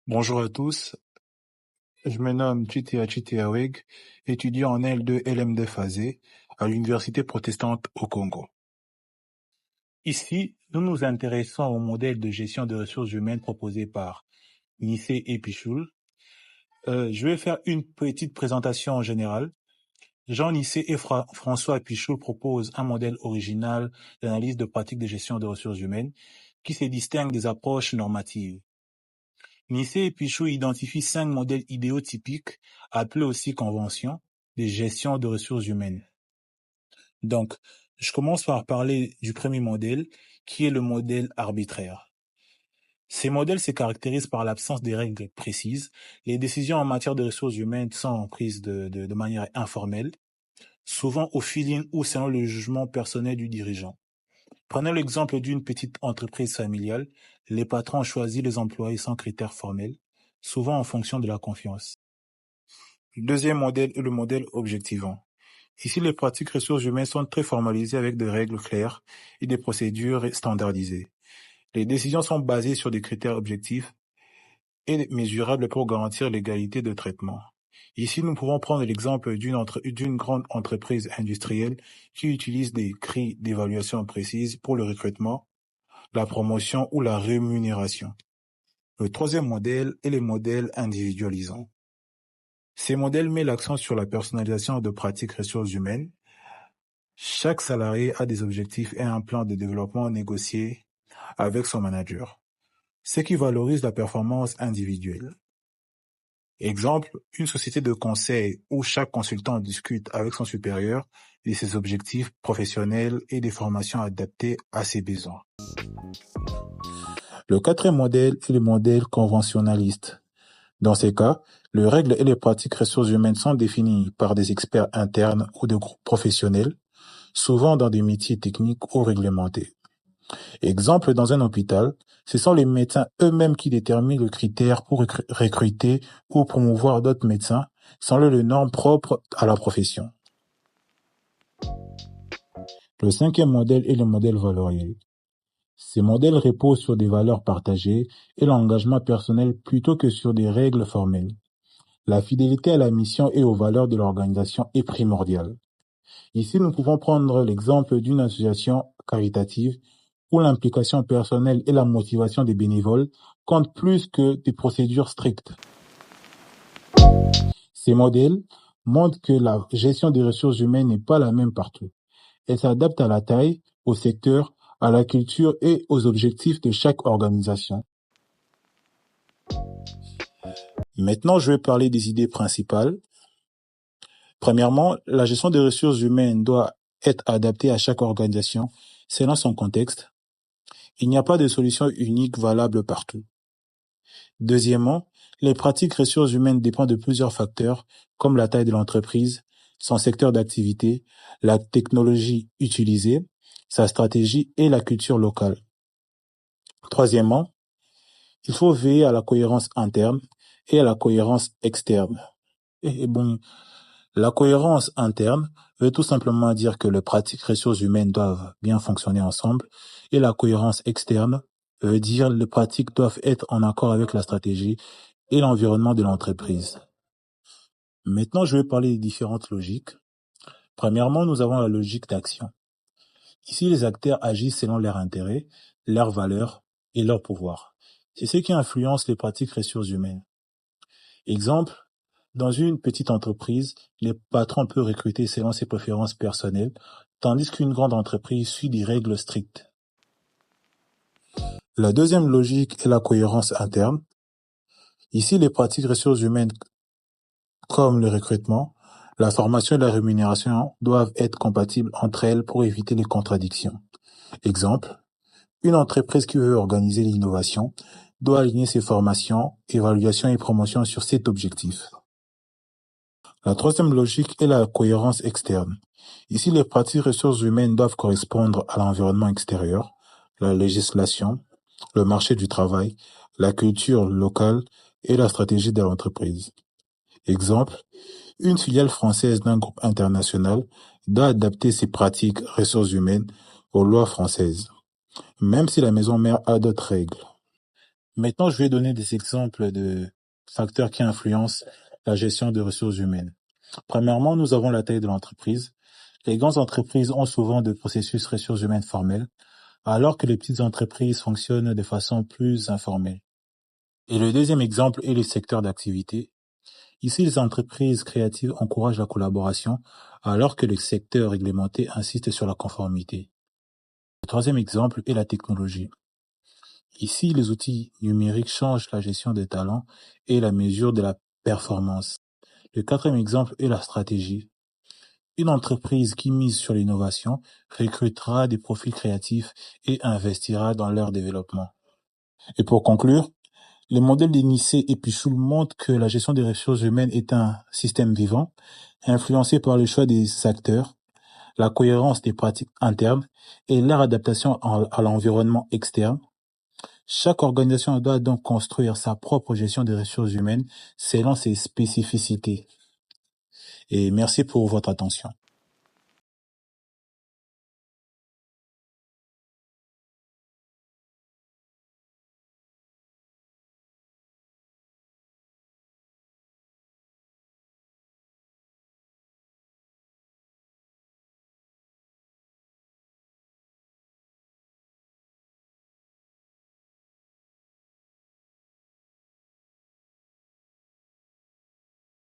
Bonjour à tous, je me nomme Chitea Chiteaweg, étudiant en L2 LMD Phasé à l'Université protestante au Congo. Ici, nous nous intéressons au modèle de gestion des ressources humaines proposé par Nissé et Pichoul. Je vais faire une petite présentation en général. Jean Nissé et François Pichoul proposent un modèle original d'analyse de pratiques de gestion des ressources humaines qui se distingue des approches normatives. Nissé et Pichoul identifient 5 modèles idéaux typiques, appelés aussi conventions, de gestion de ressources humaines. Donc, je commence par parler du premier modèle, qui est le modèle arbitraire. Ces modèles se caractérisent par l'absence de règles précises. Les décisions en matière de ressources humaines sont prises de manière informelle, souvent au feeling ou selon le jugement personnel du dirigeant. Prenons l'exemple d'une petite entreprise familiale. Les patrons choisissent les employés sans critères formels, souvent en fonction de la confiance. Le deuxième modèle est le modèle objectivant. Ici, les pratiques ressources humaines sont très formalisées avec des règles claires et des procédures standardisées. Les décisions sont basées sur des critères objectifs et mesurables pour garantir l'égalité de traitement. Ici, nous pouvons prendre l'exemple d'une grande entreprise industrielle qui utilise des grilles d'évaluation précises pour le recrutement, la promotion ou la rémunération. Le troisième modèle est le modèle individualisant. Ces modèles mettent l'accent sur la personnalisation de pratiques ressources humaines. Chaque salarié a des objectifs et un plan de développement négocié avec son manager, ce qui valorise la performance individuelle. Exemple, une société de conseil où chaque consultant discute avec son supérieur de ses objectifs professionnels et des formations adaptées à ses besoins. Le quatrième modèle est le modèle conventionnaliste. Dans ces cas, les règles et les pratiques ressources humaines sont définies par des experts internes ou des groupes professionnels, souvent dans des métiers techniques ou réglementés. Exemple, dans un hôpital, ce sont les médecins eux-mêmes qui déterminent le critère pour recruter ou promouvoir d'autres médecins, selon les normes propres à la profession. Le cinquième modèle est le modèle valoriel. Ces modèles reposent sur des valeurs partagées et l'engagement personnel plutôt que sur des règles formelles. La fidélité à la mission et aux valeurs de l'organisation est primordiale. Ici, nous pouvons prendre l'exemple d'une association caritative où l'implication personnelle et la motivation des bénévoles comptent plus que des procédures strictes. Ces modèles montrent que la gestion des ressources humaines n'est pas la même partout. Elle s'adapte à la taille, au secteur, à la culture et aux objectifs de chaque organisation. Maintenant, je vais parler des idées principales. Premièrement, la gestion des ressources humaines doit être adaptée à chaque organisation selon son contexte. Il n'y a pas de solution unique valable partout. Deuxièmement, les pratiques ressources humaines dépendent de plusieurs facteurs, comme la taille de l'entreprise, son secteur d'activité, la technologie utilisée, sa stratégie et la culture locale. Troisièmement, il faut veiller à la cohérence interne et à la cohérence externe. La cohérence interne veut tout simplement dire que les pratiques ressources humaines doivent bien fonctionner ensemble, et la cohérence externe veut dire que les pratiques doivent être en accord avec la stratégie et l'environnement de l'entreprise. Maintenant, je vais parler des différentes logiques. Premièrement, nous avons la logique d'action. Ici, les acteurs agissent selon leurs intérêts, leurs valeurs et leurs pouvoirs. C'est ce qui influence les pratiques ressources humaines. Exemple, dans une petite entreprise, les patrons peuvent recruter selon ses préférences personnelles, tandis qu'une grande entreprise suit des règles strictes. La deuxième logique est la cohérence interne. Ici, les pratiques ressources humaines comme le recrutement, la formation et la rémunération doivent être compatibles entre elles pour éviter les contradictions. Exemple, une entreprise qui veut organiser l'innovation doit aligner ses formations, évaluations et promotions sur cet objectif. La troisième logique est la cohérence externe. Ici, les pratiques ressources humaines doivent correspondre à l'environnement extérieur, la législation, le marché du travail, la culture locale et la stratégie de l'entreprise. Exemple, une filiale française d'un groupe international doit adapter ses pratiques ressources humaines aux lois françaises, même si la maison mère a d'autres règles. Maintenant, je vais donner des exemples de facteurs qui influencent la gestion des ressources humaines. Premièrement, nous avons la taille de l'entreprise. Les grandes entreprises ont souvent des processus ressources humaines formels, alors que les petites entreprises fonctionnent de façon plus informelle. Et le deuxième exemple est le secteur d'activité. Ici, les entreprises créatives encouragent la collaboration, alors que le secteur réglementé insiste sur la conformité. Le troisième exemple est la technologie. Ici, les outils numériques changent la gestion des talents et la mesure de la performance. Le quatrième exemple est la stratégie. Une entreprise qui mise sur l'innovation recrutera des profils créatifs et investira dans leur développement. Et pour conclure, les modèles d'Inicé et Pichoul montrent que la gestion des ressources humaines est un système vivant, influencé par le choix des acteurs, la cohérence des pratiques internes et leur adaptation à l'environnement externe. Chaque organisation doit donc construire sa propre gestion des ressources humaines selon ses spécificités. Et merci pour votre attention.